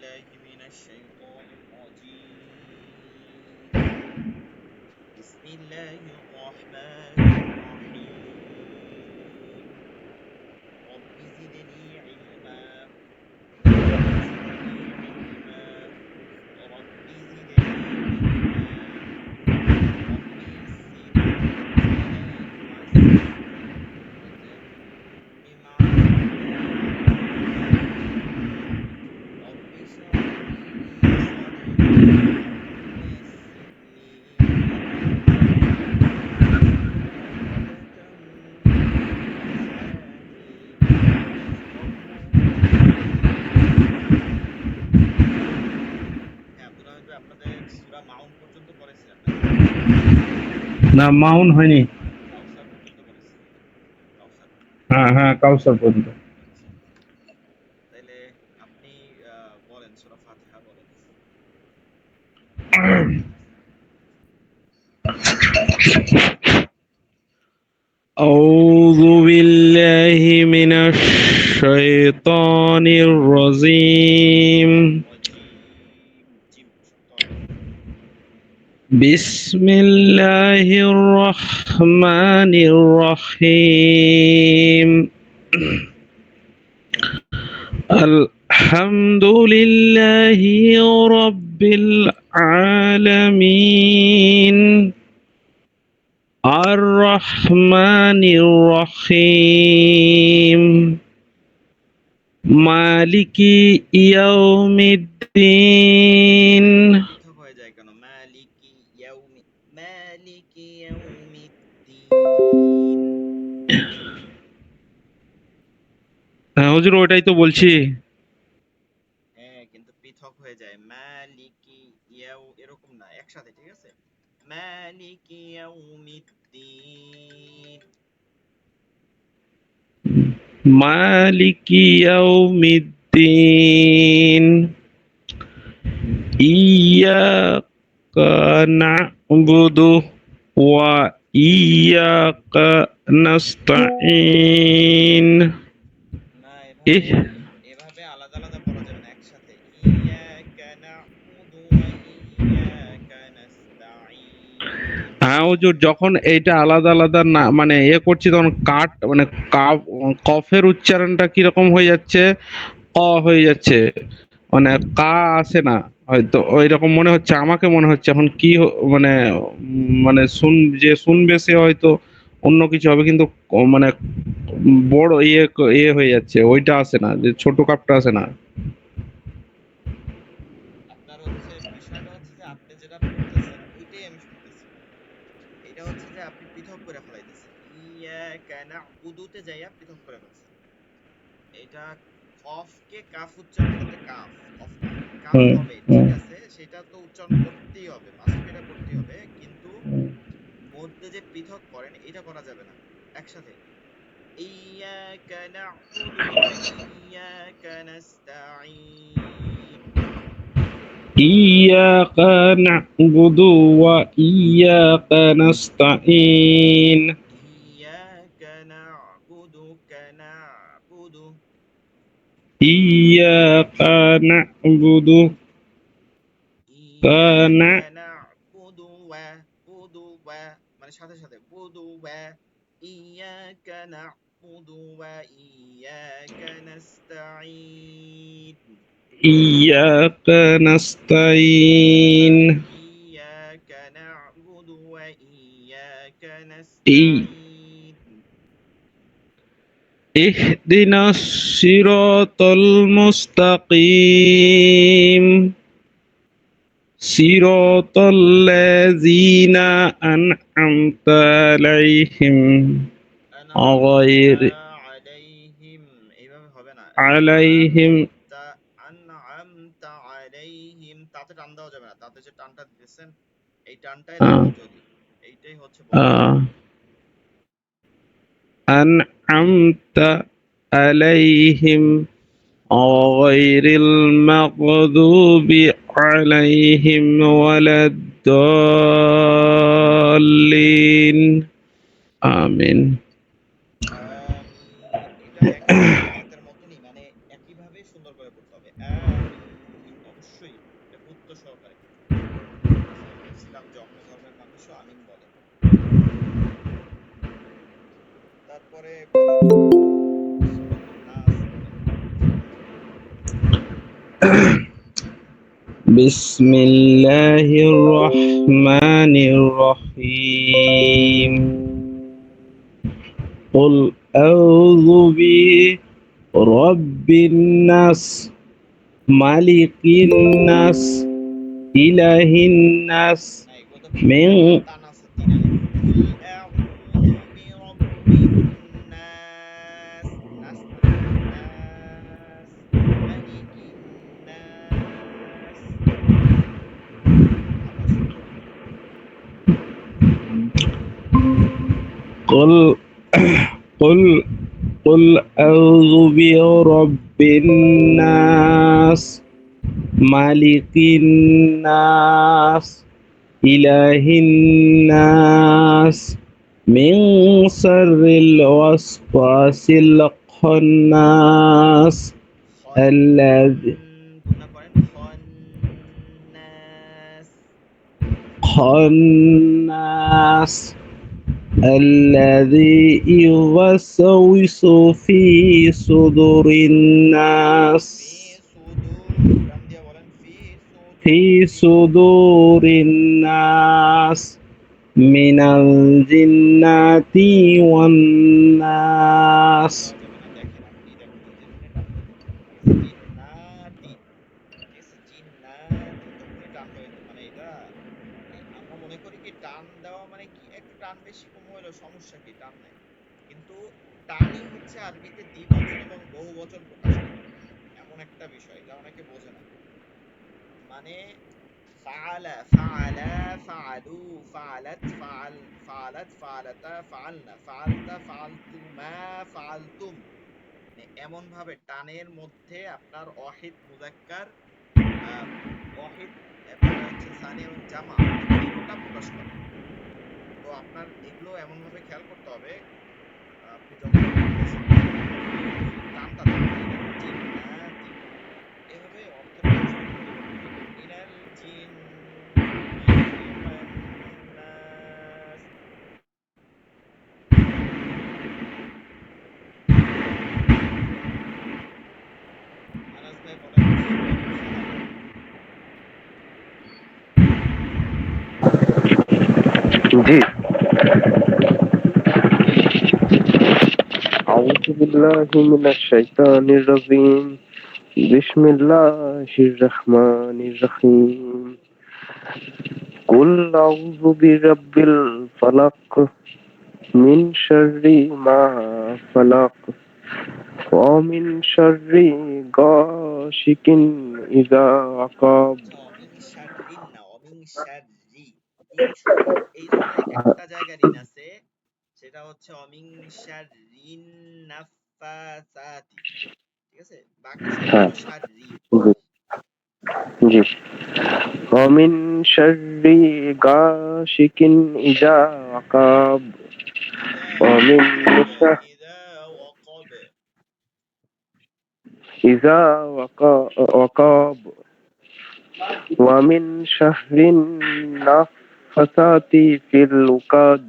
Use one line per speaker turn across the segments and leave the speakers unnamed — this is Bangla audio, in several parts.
بالله من الشيطان الرجيم. بسم الله الرحمن الرحيم. رب زدني علما. رب زدني علما. رب زدني علما. رب يسر ولا تعسر وتمم علينا بالخير. رب اشرح لي صدري ويسر لي أمري واحلل عقدة من لساني يفقهوا قولي। হ্যাঁ, আব্দুল হামিদ ভাই, আপনাদের সূরা মাউন পর্যন্ত পড়েছিলেন নাকি?
না, মাউন হয়নি।
কাউসার পর্যন্ত পড়েছি। কাউসার।
হ্যাঁ হ্যাঁ, কাউসার পর্যন্ত।
আচ্ছা, তাইলে আপনি বলেন, সূরা ফাতিহা বলেন।
أعوذ بالله من الشيطان الرجيم.
রজিম, জিম শক্ত হবে।
بسم الله الرحمن الرحيم. الحمد لله رب العالمين الرحمن الرحيم مالك يوم الدين.
পৃথক হয়ে যায় কেন? মালিকি ইয়াউমিদ্দিন।
হ্যাঁ হুজুর, ওইটাই তো বলছি।
হ্যাঁ, কিন্তু পৃথক হয়ে যায়। মালিকি ইয়াউ এরকম না, একসাথে, ঠিক আছে? মালিকি ইয়াউমিদ্দিন।
مالك يوم الدين إياك نعبد وإياك نستعين.
না,
إيه
এভাবে আলাদা আলাদা পড়া যাবে না, একসাথে। ইয়াকা না'বুদু ওয়া ইয়াকা নাস্তাঈন।
হ্যাঁ হুজুর, যখন এইটা আলাদা আলাদা না মানে করছি, তখন কাট মানে কাপ কফের উচ্চারণটা কিরকম হয়ে যাচ্ছে, ক হয়ে যাচ্ছে, মানে কা আসে না। হয়তো ওই রকম মনে হচ্ছে, আমাকে মনে হচ্ছে এখন কি মানে মানে যে শুনবে সে হয়তো অন্য কিছু হবে, কিন্তু মানে বড় ইয়ে হয়ে যাচ্ছে, ওইটা আসে না, যে ছোট কাপটা আসে না।
আপনার হচ্ছে বিষয়টা হচ্ছে যে আপনি যেটা পড়তেছেন ওইটাই আমি শুনতেছি। এটা হচ্ছে যে আপনি পৃথক করে ফেলাইতেছেন। ইয়াকা না'বুদুতে যাইয়া পৃথক করে ফেলছেন। এটা কফকে কাফ উচ্চারণ করতে কাফ, কফ না, কাফ
হুম।
হবে, ঠিক আছে, সেটা তো উচ্চারণ করতেই হবে, মাস্ট বি, এটা করতেই হবে, কিন্তু মধ্যে যে পৃথক করেন এটা করা যাবে না একসাথে। ইয়াকা না'বুদু ওয়া ইয়াকা নাস্তাঈন।
إياك نعبد وإياك نستعين.
ইয়াকা না'বুদু
إياك نعبد كان
ইয়াকা না'বুদু ওয়া মানে সাথে সাথে বুদু ওয়া ইয়াকা না'বুদু ওয়া ইয়াকা নাস্তাঈন।
إياك نستعين.
ইয়াকা না'বুদু ওয়া ইয়াকা
إي-
নাস্তাঈন।
اهدنا الصراط المستقيم صراط الذين أنعمت عليهم
আনআমতা
غير
আলাইহিম, এইভাবে হবে না।
عليهم.
আনআমতা আলাইহিম, তাতে টান দেওয়া যাবে না, তাতে যে টানটা দিতেছেন এই টানটাই
آه
রাখবেন যদি। এইটাই হচ্ছে বড় কথা।
آه أنعمت عليهم غير المغضوب عليهم ولا الضالين. آمين.
আমিন, এটা একই আয়াতের মতনই, মানে একইভাবে সুন্দর করে পড়তে হবে। আমিন, এরপরে বলেন সূরাতুন নাস বলেন।
بسم الله الرحمن الرحيم قل أعوذ برب الناس ملك الناس إله الناس
না এগুলো তো
من
টান আছে তিনে না। কুল আউযু বিরাব্বিন নাস, নাস না, নাস, মালিকিন নাস। আবার শুরু করেন।
قل قل قل أعوذ برب الناس ملك الناس إله الناس من شر الوسواس الخناس
খন,
الذي
গুণা পড়েন খন্নাস।
خناس الذي يوسوس في صدور الناس
ফি সুদুর, টান দিয়া বলেন ফি
في
সুদুরিন।
صدور الناس من الجنة والناس
দেওয়া যাবে না, দেখেন আপনি দেখুন এই যেখানে টান দেওয়া যাবে না, ঠিক আছে, জিন্নাতি, ঠিক আছে, জিন্নাতি তখনই টান হয়ে মানে এটা আমরা মনে করি কি টান দেওয়া মানে কি একটু টান বেশি কম হইলো সমস্যা কি, টান নাই, কিন্তু টানই হচ্ছে আরবিতে দ্বিবচন এবং বহুবচন প্রকাশ করে, এমন একটা বিষয় যা অনেকে বোঝে না। মানে ফাআলা, ফাআলা, ফাআলু, ফাআলাত, ফাআলাত, ফাআলাতা, ফাআলনা, ফাআলতা, ফাআলতুমা, ফাআলতুম, মানে এমন ভাবে টানের মধ্যে আপনার অহিদ মুজাক্কার, অহিদ, এরপরে হচ্ছে সানি এবং জামা, এই তিনটা প্রকাশ করে। তো আপনার এগুলো এমন ভাবে খেয়াল করতে হবে, আপনি যখন পড়তেছেন তখন আপনি ওই টানটা দেবেন না, এই দেখেন জিন্নাতি, এভাবে অর্থের কোনো সময় পরিবর্তন হবে না। মিনাল জিন্নাতি ওয়ান নাস। আনাস ভাই বলেন সূরাতুল ফালাক।
जी أعوذ بالله من الشيطان الرجيم بسم الله الرحمن الرحيم قل أعوذ برب الفلق من شر ما خلق ومن شر غاشق إذا وقب
আচ্ছা, অমিন শাররিন না, অমিন শাররি, রিন শুধু এই জায়গায় একটা জায়গায় রিন আছে, সেটা হচ্ছে অমিন শাররিন নাফাসাতি, ঠিক আছে, বাকি
हाँ
সবগুলো শাররি।
जी ومن شر غاشق إذا وقب
ইদা
ومن
ওয়াকাব,
شر
ইদা ওয়াকাব।
إذا وقب ومن شر النفثات في العقد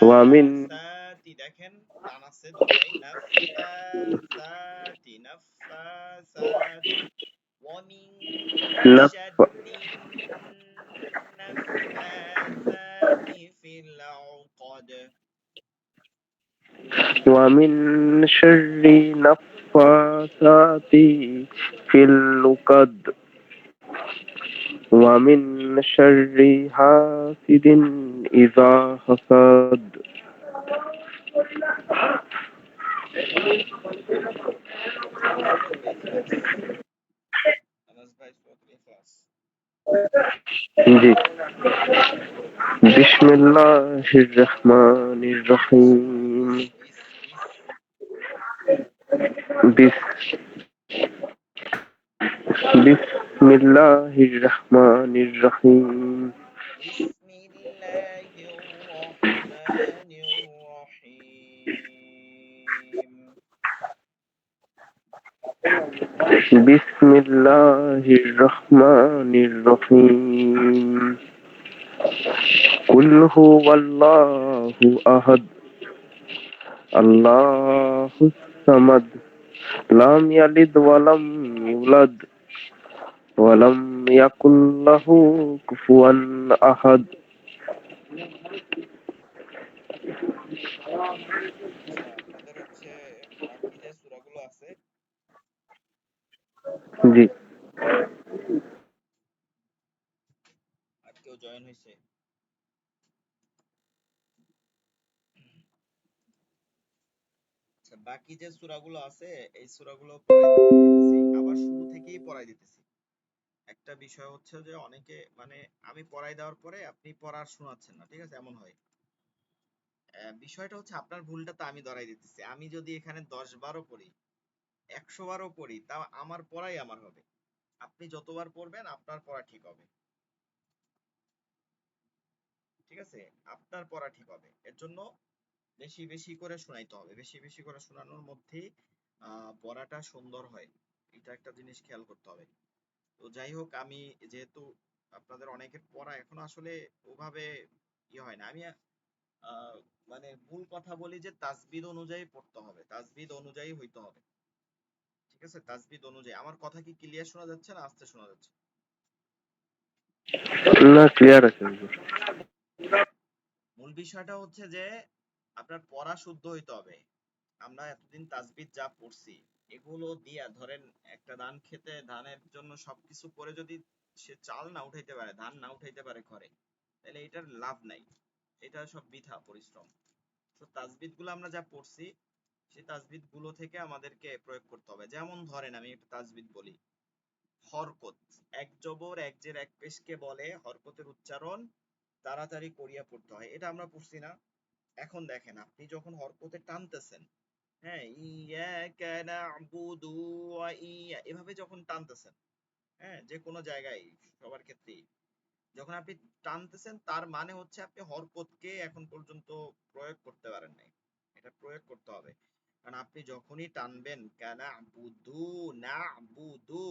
ومن
নাফাসাতি, দেখেন টান আছে দুইটাই, নাফাসাতি, নাফাসাতি। ওয়ামিন
نف
শাররিন নাফাসাতি ফিল উকদ।
ومن شر النفاثات في العقد ومن شر حاسد إذا حسد
সূরাতুল ইখলাস, আনাস ভাই সূরাতুল ইখলাস।
जी بسم الله الرحمن الرحيم
বিস বিস
بس بسم الله الرحمن الرحيم
বিসমিল্লাহির রহমানির রহিম।
بسم الله الرحمن الرحيم قل هو الله أحد আল্লাহুস সামাদ লাম ইয়ালিদ ওয়ালাম ইউলাদ ওয়ালাম ইয়াকুল লাহু কুফুয়ান আহাদ।
আচ্ছা, আপনাদের হচ্ছে বাকি যে সূরাগুলো আছে
জি।
আর কেউ জয়েন হয়েছে? আচ্ছা, বাকি যে সূরাগুলো আছে এই সূরাগুলো পড়াই দিতেছি, আবার শুরু থেকেই পড়াই দিতেছি। একটা বিষয় হচ্ছে যে অনেকে মানে আমি পড়াই দেওয়ার পরে আপনি পড়ার শোনাচ্ছেন না, ঠিক আছে? এমন হয়। বিষয়টা হচ্ছে আপনার ভুলটা তো আমি ধরাই দিতেছি। আমি যদি এখানে 10 বারও পড়ি, 100 বারও পড়ি, তাও আমার পড়াই আমার হবে। আপনি যতবার পড়বেন আপনার পড়া ঠিক হবে, ঠিক আছে? আপনার পড়া ঠিক হবে। এর জন্য বেশি বেশি করে শোনাইতে হবে, বেশি বেশি করে শোনানোর মধ্যেই পড়াটা সুন্দর হয়। এটা একটা জিনিস খেয়াল করতে হবে। তো যাই হোক, আমি যেহেতু আপনাদের অনেকের পড়া এখনো আসলে ওভাবে হয় না, আমি মানে মূল কথা বলি যে তাজবিদ অনুযায়ী পড়তে হবে, তাজবিদ অনুযায়ী হইতে হবে, ঠিক আছে? তাজবিদ অনুযায়ী। আমার কথা কি ক্লিয়ার শোনা যাচ্ছে না আস্তে শোনা যাচ্ছে?
না, ক্লিয়ার আছে হুজুর।
মূল বিষয়টা হচ্ছে যে আপনার পড়া শুদ্ধ হইতে হবে। আমরা এতদিন তাজবিদ যা পড়ছি এগুলো দিয়া ধরেন একটা ধান খেতে ধানের জন্য সবকিছু করে যদি সে চাল না উঠাইতে পারে, ধান না উঠাইতে পারে ঘরে, তাহলে এটার লাভ নাই, এটা সব বৃথা পরিশ্রম। তো তাজবিদ গুলো আমরা যা পড়ছি সেই তাজবিদ গুলো থেকে আমাদেরকে প্রয়োগ করতে হবে। যেমন ধরেন আমি একটা তাজবিদ বলি, হরকত, এক জবর এক জের এক পেশকে বলে হরকতের উচ্চারণ তাড়াতাড়ি করিয়া পড়তে হয়, এটা আমরা পড়ছি না? এখন দেখেন আপনি যখন হরকতে টানতেছেন, হ্যাঁ, ইয়াকা না'বুদু ওয়া এভাবে যখন টানতেছেন, হ্যাঁ, যে কোনো জায়গায় সবার ক্ষেত্রেই যখন আপনি টানতেছেন তার মানে হচ্ছে আপনি হরকতকে এখন পর্যন্ত প্রয়োগ করতে পারেন নাই। এটা প্রয়োগ করতে হবে। কারণ আপনি যখনই টানবেন কানা বুদু না বুদু,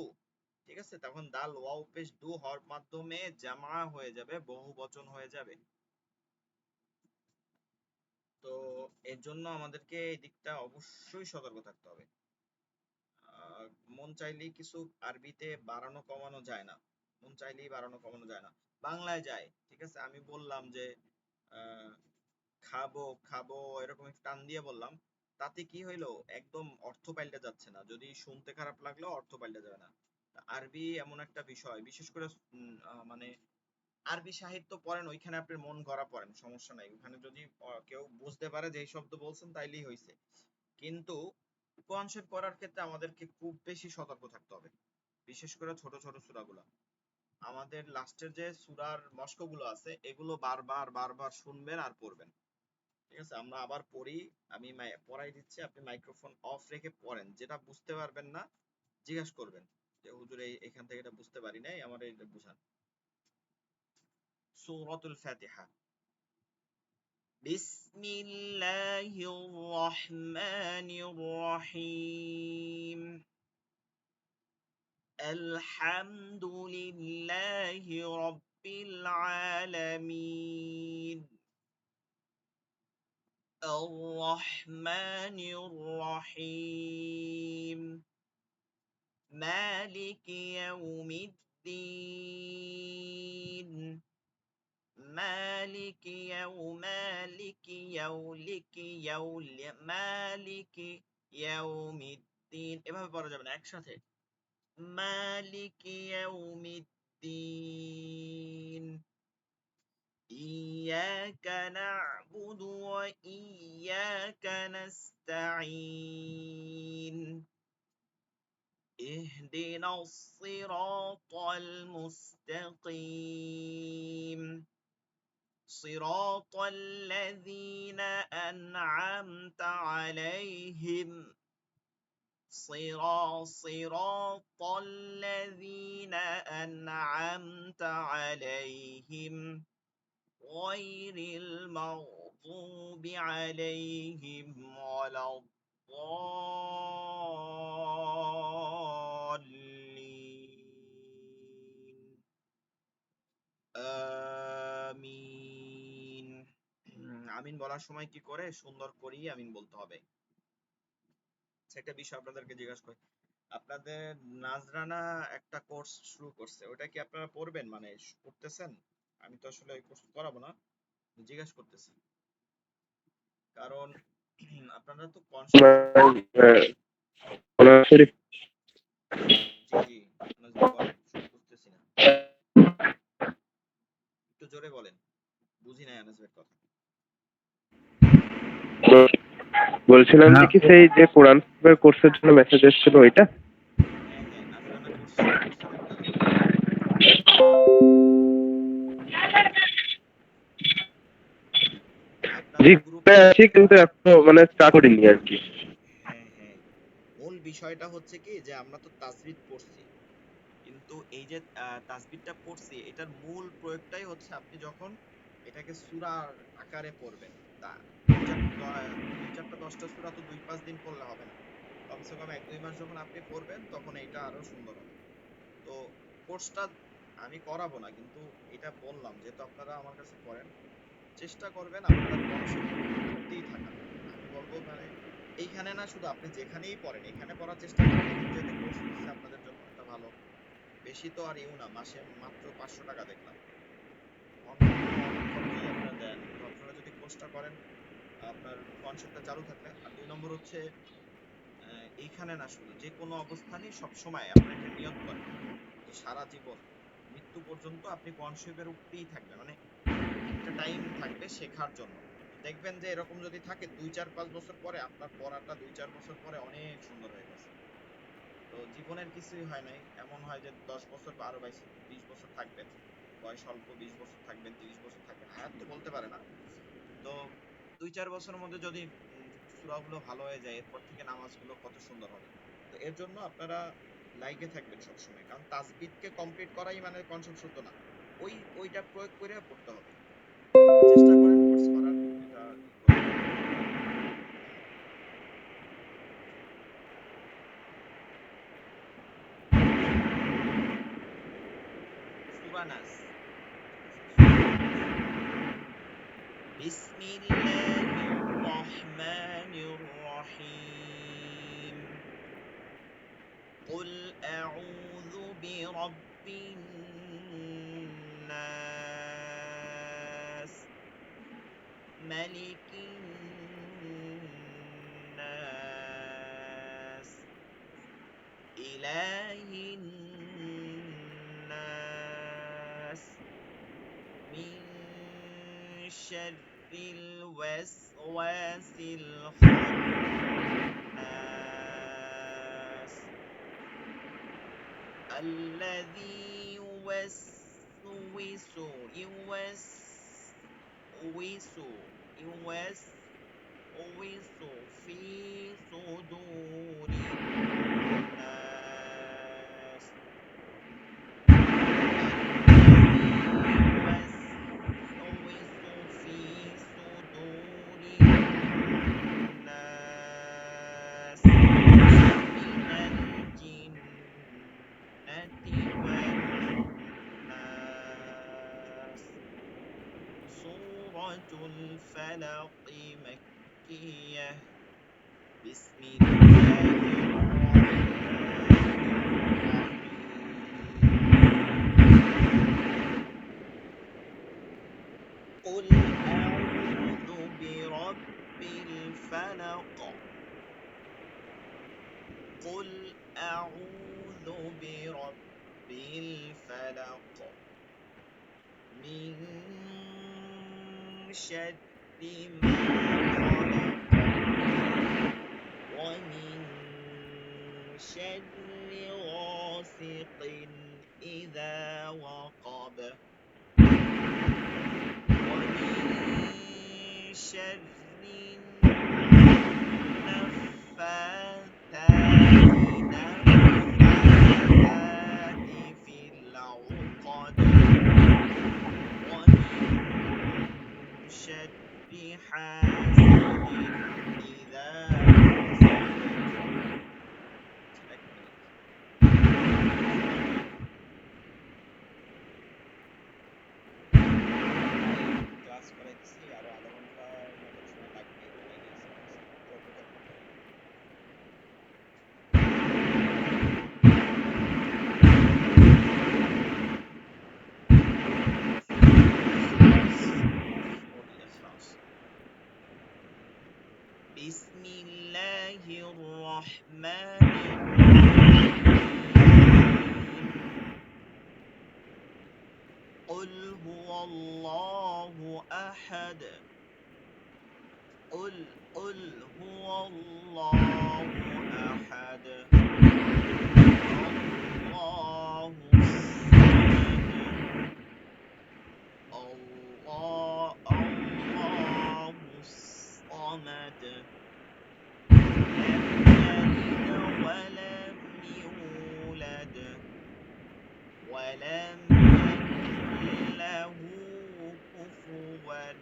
ঠিক আছে, তখন দাল ওয়াও পেশ দু হওয়ার মাধ্যমে জামা হয়ে যাবে, বহু বচন হয়ে যাবে। তো এর জন্য আমাদেরকে এই দিকটা অবশ্যই সতর্ক থাকতে হবে। আহ, মন চাইলেই কিছু আরবিতে বাড়ানো কমানো যায় না, মন চাইলেই বাড়ানো কমানো যায় না। বাংলায় যায়, ঠিক আছে, আমি বললাম যে আহ, খাবো খাবো এরকম একটু টান দিয়ে বললাম, তাতে কি হইলো, একদম অর্থ পাল্টে যাচ্ছে না, যদি শুনতে খারাপ লাগলেও অর্থ পাল্টে যাবে না। তা আরবি এমন একটা বিষয়, বিশেষ করে মানে আরবি সাহিত্য পড়েন, ওইখানে আপনার মন গড়া পড়েন, সমস্যা নাই, ওখানে যদি কেউ বুঝতে পারে যে এই শব্দ বলছেন তাইলেই হইছে। কিন্তু কোরআন পড়ার ক্ষেত্রে আমাদেরকে খুব বেশি সতর্ক থাকতে হবে, বিশেষ করে ছোট ছোট সূরাগুলো। আমাদের লাস্টের যে সূরার মস্কগুলো আছে এগুলো বারবার বারবার শুনবেন আর পড়বেন, ঠিক আছে? আমরা আবার পড়ি, আমি পড়াই দিচ্ছি, আপনি মাইক্রোফোন অফ রেখে পড়েন, যেটা বুঝতে পারবেন না জিজ্ঞাসা করবেন যে হুজুর এখান থেকে এটা বুঝতে পারি নাই, আমার এটা বুঝান। সূরাতুল ফাতিহা। বিসমিল্লাহির রহমানির রহিম। আলহামদুলিল্লাহি রাব্বিল আলামিন। আর রহমানির রহিম। مالك يوم الدين. مالك يوم الدين এভাবে পড়া যাবে না, একসাথে مالك يوم الدين. إياك نعبد وإياك نستعين. اهدنا الصراط المستقيم. صراط الذين أنعمت عليهم. صراط الذين أنعمت عليهم غير المغضوب عليهم ولا الضالين. آمين. আমিন আমিন বলার সময় কি করে সুন্দর করেই আমিন বলতে হবে। সেটা বিষয় আপনাদেরকে জিজ্ঞাসা করি। আপনাদের নাজরানা একটা কোর্স শুরু করছে, ওটা কি আপনারা পড়বেন মানে করতেছেন? আমি তো আসলে কোর্স করাবো না, জিজ্ঞাসা করতেছি কারণ আপনারা তো কনসেপ্ট
শরীফ
জি জি নাজমুল বলেন, বুঝতেছি না, একটু জোরে বলেন, বুঝি নাই আনাজের কথা।
বলছিলাম যে
হ্যাঁ
কি সেই যে কোরআন কোর্সের জন্য মেসেজ এসেছিল ওইটা।
হ্যাঁ হ্যাঁ, নাজরানা কোর্স শুরু করছেন আপনারা।
জি
আপনাদের গ্রুপে
আছি কিন্তু এখনো মানে স্টার্ট করিনি আর কি।
হ্যাঁ হ্যাঁ, মূল বিষয়টা হচ্ছে কি যে আমরা তো তাজবিদ পড়ছি, কিন্তু এই যে তাসবিহটা পড়ছি এটার মূল প্রয়োগটাই হচ্ছে আপনি যখন এটাকে সূরার আকারে পড়বেন। তা দুই চারটা 10টা সূরা তো 2-5 দিন পড়লে হবে না, কমসে কম 1-2 মাস যখন আপনি পড়বেন তখন এটা আরো সুন্দর হবে। তো কোর্সটা আমি করাবো না, কিন্তু এটা বললাম যেহেতু আপনারা আমার কাছে করেন, চেষ্টা করবেন আপনার কনসেপ্ট উঠতেই থাকার। আমি বলবো মানে এইখানে না, শুধু আপনি যেখানেই পড়েন এখানে পড়ার চেষ্টা করেন, এখানে যেহেতু কোর্স হচ্ছে আপনাদের জন্য একটা ভালো। বেশি তো আর ইউ না, মাসে মাত্র 500 টাকা দেখলাম, অনেক খরচই আপনারা দেন, তো আপনারা যদি কোর্সটা করেন আপনার কনসেপ্টটা চালু থাকলে। আর 2 নম্বর হচ্ছে এইখানে না, শুধু যে কোনো অবস্থানই সবসময় আপনার একটা নিয়ত করেন যে সারা জীবন মৃত্যু পর্যন্ত আপনি কনসেপ্টের উপরেই থাকবেন, মানে একটা টাইম থাকবে শেখার জন্য। দেখবেন যে এরকম যদি থাকে 2-4-5 বছর পরে আপনার পড়াটা 2-4 বছর পরে অনেক সুন্দর হয়ে গেছে। তো জীবনের কিছুই হয় নাই, এমন হয় যে 10 বছর বা আরো 20 বছর থাকবেন, বয়স অল্প, 20 বছর থাকবেন, 30 বছর থাকবেন, হায়াত তো বলতে পারে না। তো 2-4 বছরের মধ্যে যদি সূরাগুলো ভালো হয়ে যায়, এরপর থেকে নামাজগুলো কত সুন্দর হবে। তো এর জন্য আপনারা লাইকে থাকবেন সবসময়, কারণ তাসবিহকে কমপ্লিট করাই মানে কনসেপ্ট শুদ্ধ না, ওইটা প্রয়োগ করে পড়তে হবে। চেষ্টা করেন কোর্স করার, এটা ই করেন। সূরা নাস, সূরা নাস। বিসমিল্লাহির রহমানির রহিম। قل أعوذ برب الناس ملك الناس إله الناس من شر الوسواس الخناس الذي يوسوس في صدور الناس يوسوس في صدور الناس من الجنة والناس. سورة الفلق مكية. بسم الله قل أعوذ برب الفلق. قل أعوذ برب الفلق من شر ما خلق ومن شر غاسق إذا وقب ومن شر النفاثات في العقد ومن شر حاسد إذا حسد. ক্লাস করাইতেছি, আরো আধা ঘন্টার الرحمن الرحيم قل هو الله أحد قل هو الله أحد الله الصمد لم يلد ولم يولد ولم يكن له كفوا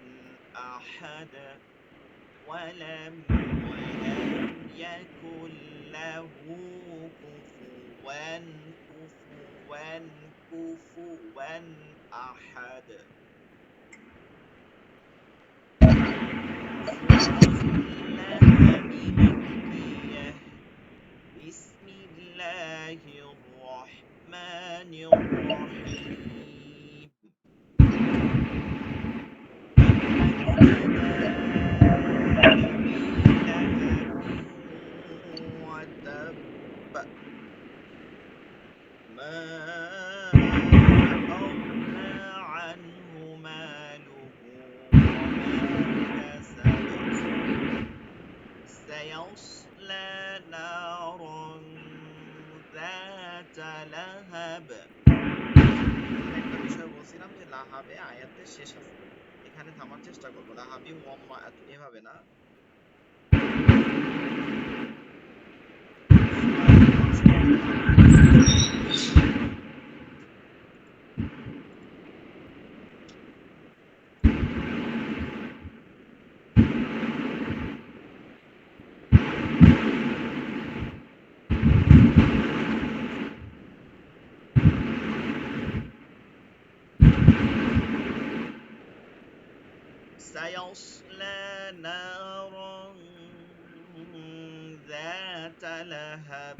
أحد ولم يكن له كفوا أحد. سورة اللهب مكية. بسم الله الرحمن الرحيم. تبت يدا أبي لهب وتب ما أغنى عنه ماله وما كسب سيصلى نارا ذات لهب. একটা বিষয় বলছিলাম যে লাহাবে আয়াতের শেষ আছে, এখানে থামার চেষ্টা করবো। লাহাবি ওয়াম্মা এভাবে না, سيصلى نارا ذات لهب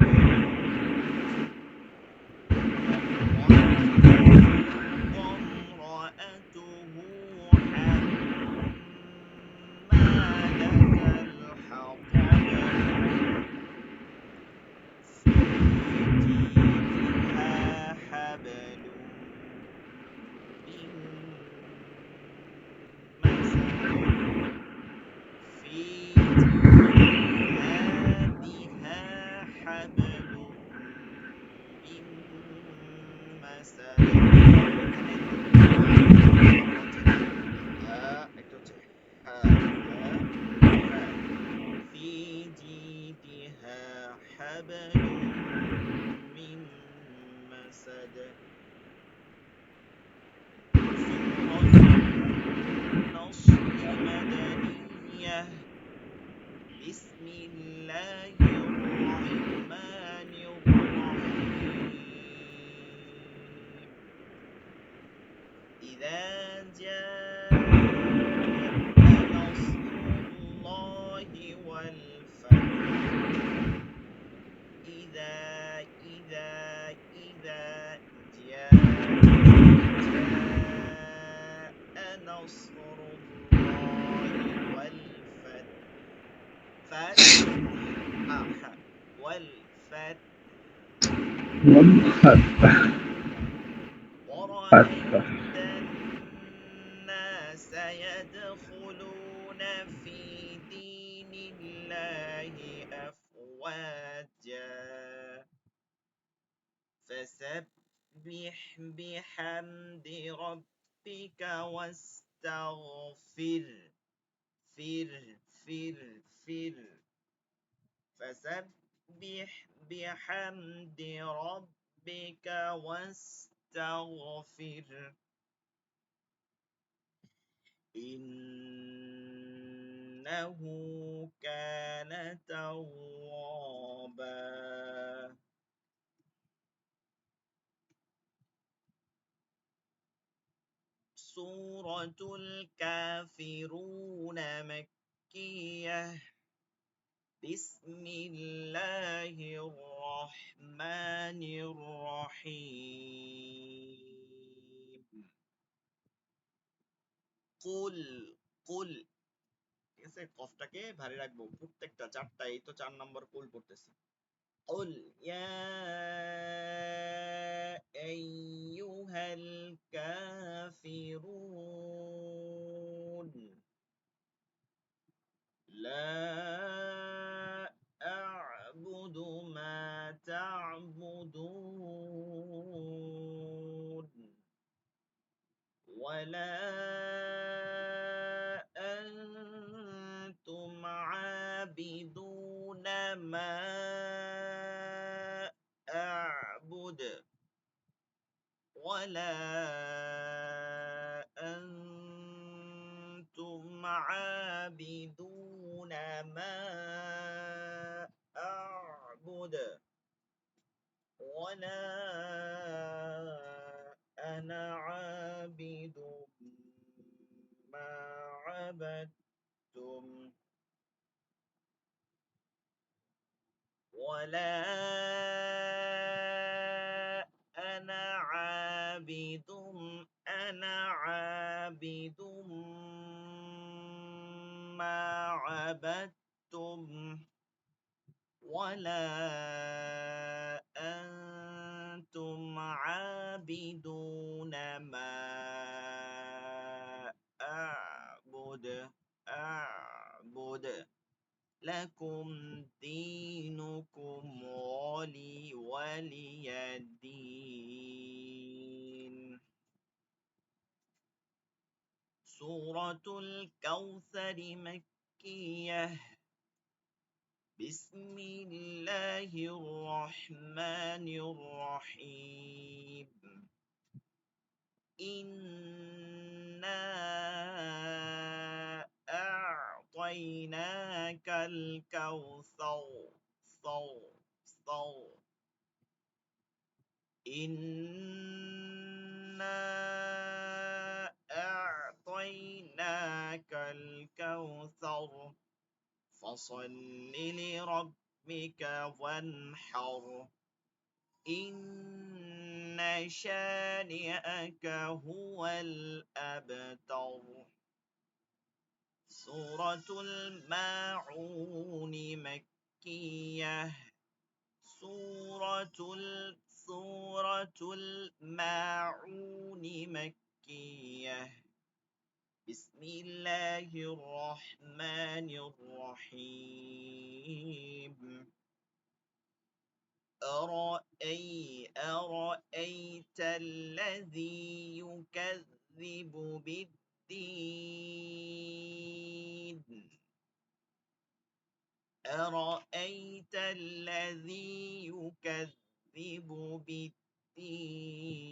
وامرأته حمالة الحطب في جيدها حبل من مسد في جيدها حبل من مسد في جيدها حبل من مسد. سورة النصر مدنية. بسم الله الرحمن الرحيم. إذا جاء نصر الله والفتح. إذا جاء نصر الله والفتح ورأيت الناس يدخلون في دين الله أفواجا فسبح بحمد ربك واستغفر فسبح بحمد ربك واستغفر إنه كان توابا. سورة الكافرون مكية. بسم الله الرحمن الرحيم. قل আছে, কফটাকে ভারী রাখবো প্রত্যেকটা চারটা, এই তো 4 নম্বর কুল পড়তেছি। قل يا أيها الكافرون لا أعبد ما تعبدون ولا أنتم عابدون ما أعبد ولا أنتم عابدون ما أعبد ولا أنا عابد ما عبدتم ولا أنا عابد ما عبدتم ولا أنتم عابدون ما أعبد لكم دينكم ولي دين. سورة الكوثر مكية. بسم الله الرحمن الرحيم. إنا أعطيناك الكوثر. إنا أعطيناك الكوثر فصل لربك وانحر إن شانئك هو الأبتر. سورة الماعون مكية. سورة الماعون مكية. بسم الله الرحمن الرحيم. أرأيت الذي يكذب بالدين. أرأيت الذي يكذب بالدين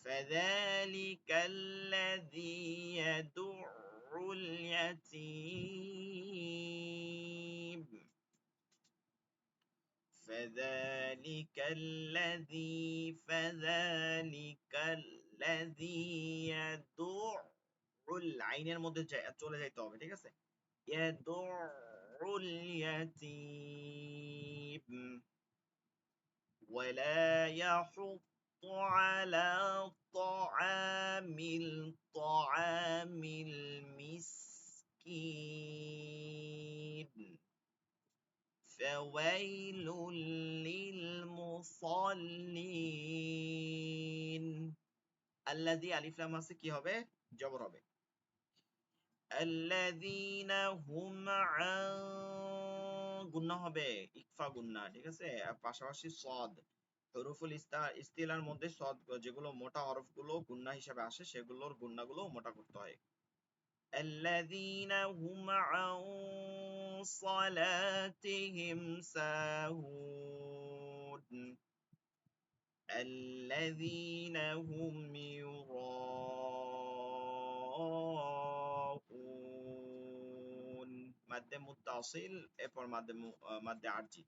فذلك الذي يدع اليتيم. فذلك الذي يدع العينের মধ্যে চলে যাইতে হবে, ঠিক আছে? يدع اليتيم ولا يحض على طعام المسكين فويل للمصلين. الذي আলিফ লাম আছে কি হবে? জবর হবে। الذين هم عن গুন্না হবে, ইকফা গুন্না, ঠিক আছে? আর পাশাপাশি সদ, হরফুল ইস্তিলার মধ্যে সদ যেগুলো মোটা হরফগুলো গুন্না হিসাবে আসে সেগুলোর গুন্নাগুলো মোটা করতে হয়। الذين هم عن صلاتهم ساهون الذين هم يراءون মাদ্দে মুত্তাসিল, এরপর মাদ্দে আরজি,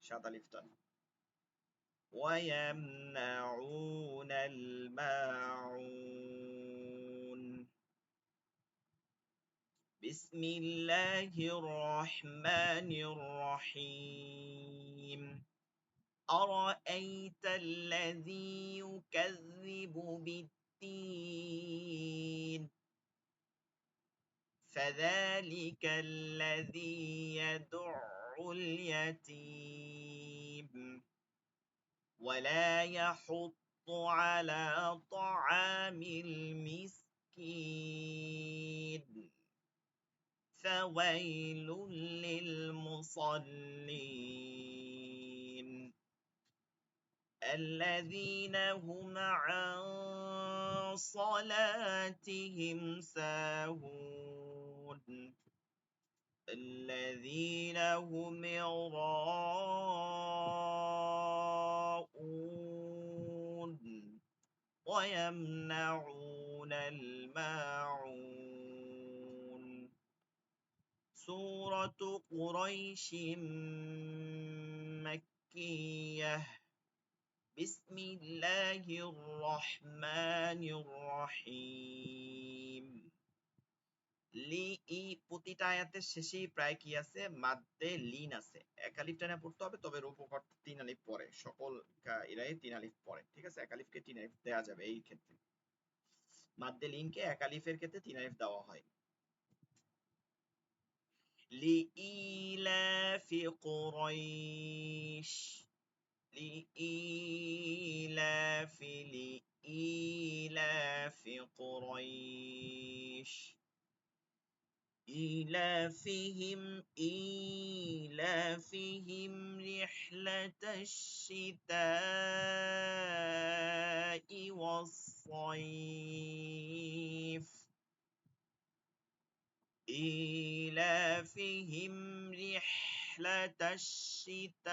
সাত আলিফ তান। ويمنعون الماعون. بسم الله الرحمن الرحيم. أرأيت الذي يكذب بالدين فذلك الذي يدع اليتيم ولا يحض على طعام المسكين فويل للمصلين الذين هم عن صلاتهم ساهون الذين هم يراءون ويمنعون الماعون سورة قريش مكية بسم الله الرحمن الرحيم প্রতিটা আয়াতের শেষেই প্রায় কি আছে মাদ্দে লিন আছে এক আলিফ টানে পড়তে হবে তবে রূপকর তিন আলিফ পরে সকল এরাই তিন আলিফ পরে ঠিক আছে এক আলিফকে তিন আলিফ দেওয়া যাবে এই ক্ষেত্রে মাদ্দে লিনকে এক আলিফের ক্ষেত্রে তিন আলিফ দেওয়া হয় لإيلاف قريش لإيلاف قريش إيلافهم رحلة الشتاء والصيف إيلافهم رحلة الشتاء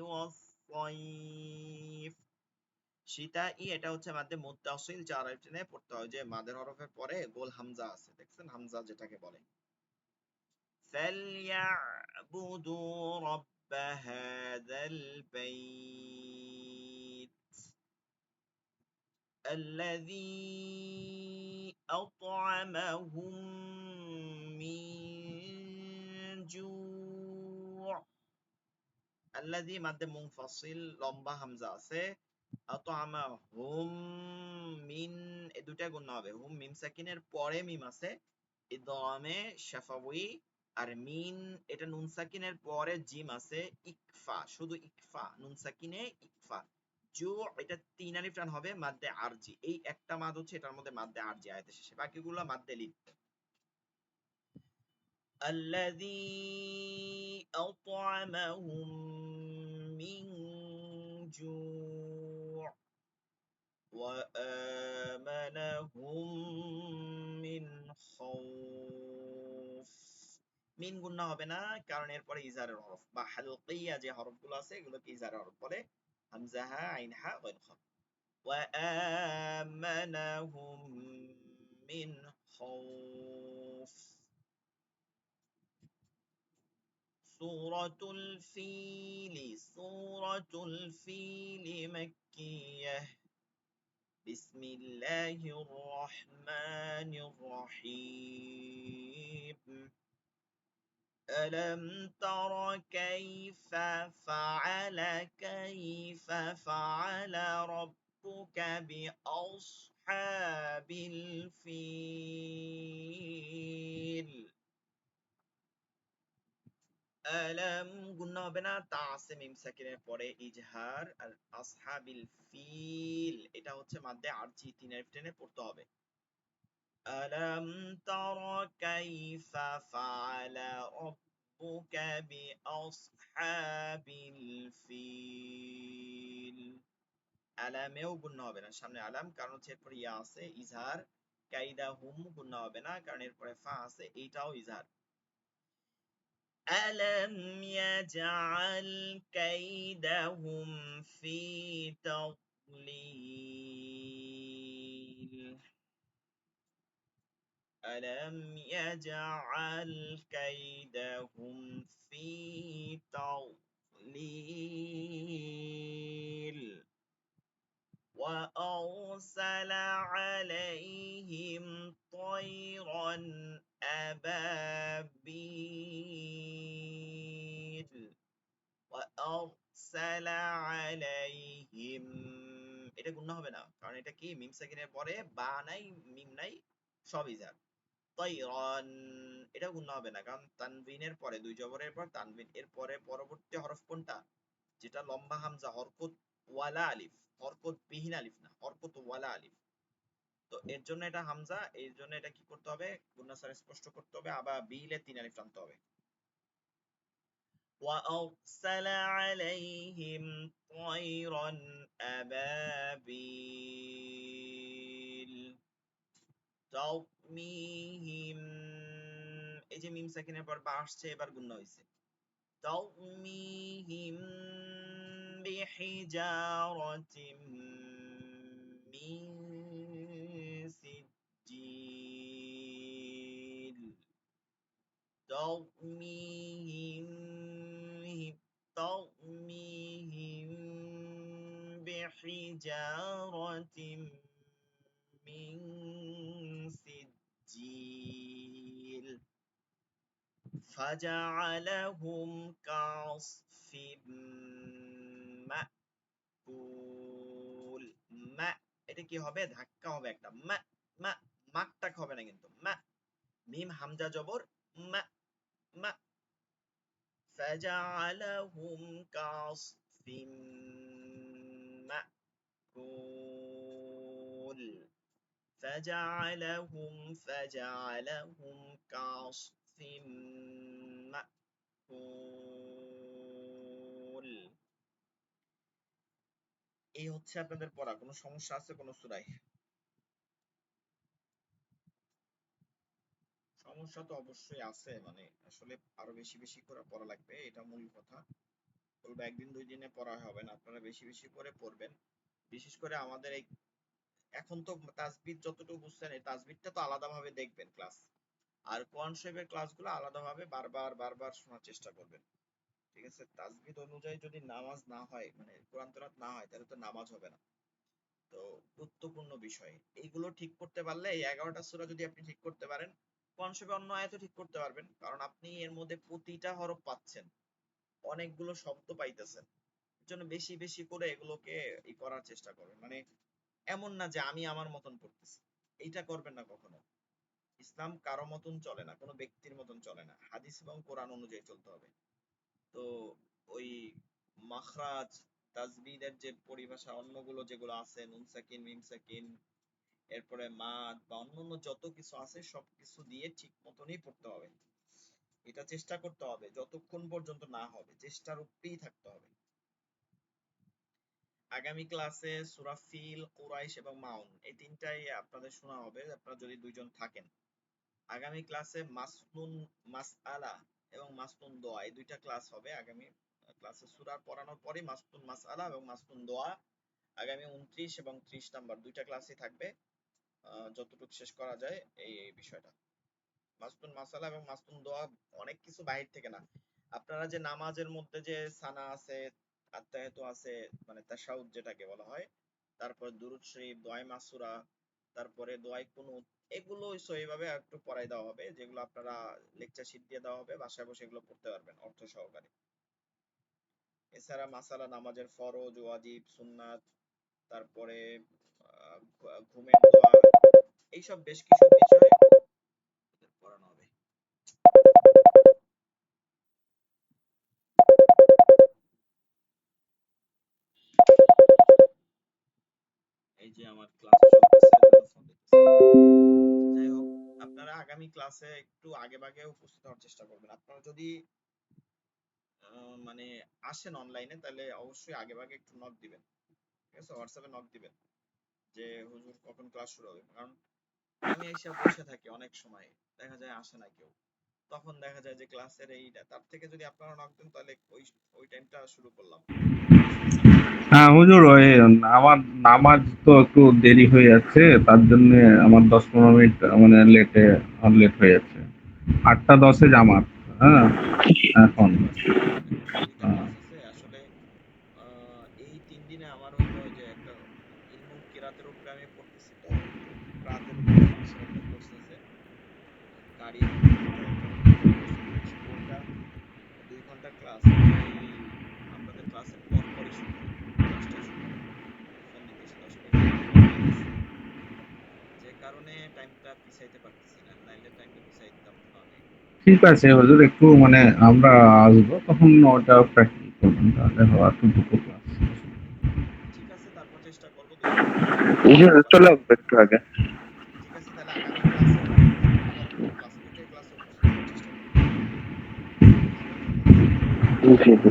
والصيف শীতাই এটা হচ্ছে মাদ্দে মুত্তাসিল যার আলিফ পড়তে হয় যে মাদের হরফের পরে গোল হামজা আছে দেখছেন হামজা যেটাকে বলে فليعبدوا رب هذا البيت الذي أطعمهم من جوع الذي মাদ্দে মুনফাসিল লম্বা হামজা আছে আতআমাহুম মিন এই দুটা গুণা হবে হুম মিম সাকিনের পরে মিম আছে ইদগামে শাফাওয়ি আর মিন এটা নুন সাকিনের পরে জিম আছে ইকফা শুধু ইকফা নুন সাকিনে ইকফা জু এটা তিন আলিফ টান হবে মাদ্দে আরজি এই একটা মাদ হচ্ছে এটার মধ্যে মাদ্দে আরজি আয়াতের শেষে বাকিগুলো মাদ্দে লিন الذي أطعمهم من جوع وآمنهم من خوف মিন গুণা হবে না কারণ এরপরে ইজারের হরফ বা হালকিয়া যে হরফগুলো আছে এগুলোকে ইজারের হরফ বলে হামজা হা আইন হা গইন খ وآمنهم من خوف سورة الفيل مكية بسم الله الرحمن الرحيم ألم تر كيف فعل ربك بأصحاب الفيل আলাম গুণা হবে না তা আছে মিম সাকিনের পরে ইজহার আর আসহাবিল ফিল এটা হচ্ছে মাদ্দে আরজি তিন আলিফ টেনে পড়তে হবে আলাম তারা কাইফা ফাআলা রাব্বুকা বিআসহাবিল ফিল আলামেও গুণা হবে না সামনে আলাম কারণ হচ্ছে এরপরে ইয়া আছে ইজহার কাইদাহুম গুণা হবে না কারণ এরপরে ফা আছে এইটাও ইজহার ألم يجعل كيدهم في تضليل ألم يجعل كيدهم في تضليل وأرسل عليهم طيرا أبابيل وأرسل عليهم এটা গুণা হবে না কারণ এটা কি মিম সাকিনের পরে বা নাই মিম নাই সব ইজার। তৈরন, এটা গুণা হবে না, কারণ তানবিনের পরে দুই জবরের পর তানবিন এর পরে পরবর্তী হরফ কোনটা, যেটা লম্বা হামজা, হরকত ওয়ালা আলিফ, হরকত বিহীন আলিফ না, হরকত ওয়ালা আলিফ। তো এর জন্য এটা হামজা, এর জন্য এটা কি করতে হবে, গুণা ছাড়া স্পষ্ট করতে হবে, আবার বিলে তিন আলিফ টানতে হবে। وأرسل عليهم طيرا أبابيل ترميهم, এই যে মিম সাকিনের পর বা আসছে, এবার গুণা হইছে। ترميهم بحجارة من سجيل ترميهم ترميهم بحجارة من سجيل فجعلهم كعصف مأكول। মা, এটা কি হবে, ধাক্কা হবে একটা, মা মা, মাকটাক হবে না কিন্তু, মা, মিম হামজা জবর, মা মা। فجعلهم كعصف مأكول فجعلهم كعصف مأكول। এই হচ্ছে আপনাদের পড়া। কোনো সমস্যা আছে কোনো সূরায়? সমস্যা তো অবশ্যই আছে, মানে আসলে আরো বেশি বেশি করে পড়া লাগবে, এটা মূল কথা। বলবো একদিন দুই দিনে পড়া হবে না, আপনারা বেশি বেশি করে পড়বেন। বিশেষ করে আমাদের এই এখন তো তাজবিদ যতটুকু বুঝছেন, এই তাজবিদটা তো আলাদাভাবে দেখবেন ক্লাস, আর কোরআন শরীফের ক্লাসগুলো আলাদাভাবে বারবার বারবার শোনার চেষ্টা করবেন। ঠিক আছে, তাজবিদ অনুযায়ী যদি নামাজ না হয়, মানে কোরআন তেলাওয়াত না হয়, তাহলে তো নামাজ হবে না। তো গুরুত্বপূর্ণ বিষয় এইগুলো ঠিক করতে পারলে, এই 11টা সূরা যদি আপনি ঠিক করতে পারেন, কোরআন শরীফের অন্য আয়াতও ঠিক করতে পারবেন, কারণ আপনি এর মধ্যে প্রতিটা হরফ পাচ্ছেন, অনেকগুলো শব্দ পাইতেছেন। এর জন্য বেশি বেশি করে এগুলোকে করার চেষ্টা করবেন। মানে এমন না যে আমি আমার মতন করতেছি, এইটা করবেন না কখনো। ইসলাম কারো মতন চলে না, কোনো ব্যক্তির মতন চলে না, হাদিস এবং কোরআন অনুযায়ী চলতে হবে। তো ওই মাখরাজ, তাজবিদের যে পরিভাষা অন্যগুলো যেগুলো আছে, নুন সাকিন মিম সাকিন, এরপরে মাদ বা অন্যান্য যত কিছু আছে সবকিছু দিয়ে ঠিক মতনই পড়তে হবে। এটা চেষ্টা করতে হবে, যতক্ষণ পর্যন্ত না হবে চেষ্টার উপরেই থাকতে হবে। আগামী ক্লাসে সূরা ফিল, কুরাইশ এবং মাউন এই তিনটাই আপনাদের শোনা হবে, আপনারা যদি দুইজন থাকেন। আগামী ক্লাসে মাসনুন মাসআলা এবং মাসনুন দোয়া, এই দুইটা ক্লাস হবে আগামী ক্লাসে। সূরা পড়ানোর পরে মাসনুন মাসআলা এবং মাসনুন দোয়া আগামী 29 এবং 30 নাম্বার দুইটা ক্লাসই থাকবে। যতটুকু শেষ করা যায় এই বিষয়টা। মাসনুন মাসালা এবং মাসনুন দোয়া অনেক কিছু বাহির থেকে না, আপনারা যে নামাজের মধ্যে যে সানা আছে, আত্তাহিয়াতু আছে, মানে তাশাহুদ যেটাকে বলা হয়, তারপর দুরূদ শরীফ, দোয়ায়ে মাসুরা, তারপরে দোয়ায়ে কুনুত, এগুলো সহিভাবে একটু পড়াই দেওয়া হবে, যেগুলো আপনারা লেকচার শীট দিয়ে দেওয়া হবে, বাসায় বসে এগুলো পড়তে পারবেন অর্থ সহকারে। এছাড়া মাসালা, নামাজের ফরজ, ওয়াজিব, সুন্নাত, তারপরে ঘুমের দোয়া, এইসব বেশ কিছু বিষয় পড়ানো হবে। এই যে আমার ক্লাস চলতেছে, ফোন দিতেছে। যাই হোক, আপনারা আগামী ক্লাসে একটু আগে ভাগে উপস্থিত হওয়ার চেষ্টা করবেন। আপনারা যদি মানে আসেন অনলাইনে, তাহলে অবশ্যই আগে ভাগে একটু নক দিবেন। ঠিক আছে, হোয়াটসঅ্যাপে নক দিবেন যে হুজুর কখন ক্লাস শুরু হবে, কারণ আমি এসে বসে থাকি অনেক সময়, দেখা যায় আসে না কেউ, তখন দেখা যায় যে ক্লাসের এইটা, তার থেকে যদি আপনারা নক দেন তাহলে ওই ওই টাইমটা শুরু করলাম।
হ্যাঁ হুজুর, ওই আমার নামাজ তো একটু দেরি হয়ে যাচ্ছে, তার জন্য আমার 10-15 মিনিট মানে লেট হয়ে যাচ্ছে। 8টা 10-এ জামাত। হ্যাঁ, এখন
বুঝতে পারছি। দুইটা ক্লাস আছে আসলে। এই 3 দিনে আমার হইলো ওই যে একটা ইলমুল কিরাতের উপরে আমি পড়তেছি, তো রাতের উপরে মাসের একটা কোর্স আছে, কারি ইলমুল কিরাতের একটা কোর্স করতেছি, তো ওইটা 2 ঘন্টা ক্লাস, ওই আপনাদের ক্লাসের পর পরই শুরু হবে, ক্লাসটাই শুরু হবে। ফোন দিতেছে, 10 মিনিট পর ফোন দিতেছে, যে কারণে কারণে টাইমটা পিছাইতে পারতেছি না, নাইলে টাইমটা পিছাইতাম না অনেক।
ঠিক আছে হুজুর, একটু মানে আমরা আসবো তখন ওটা প্র্যাকটিস করবেন, তাহলে হওয়ার তো দুটো ক্লাস।
ঠিক আছে, তারপর চেষ্টা করবো 2 দিন
জি চলে আসবে একটু আগে।
ঠিক আছে, তাহলে আগামী ক্লাসে আবার ক্লাস 2 ক্লাসে উপস্থিত হওয়ার চেষ্টা করবো। ভালো থাকবেন।
জি জি।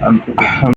আর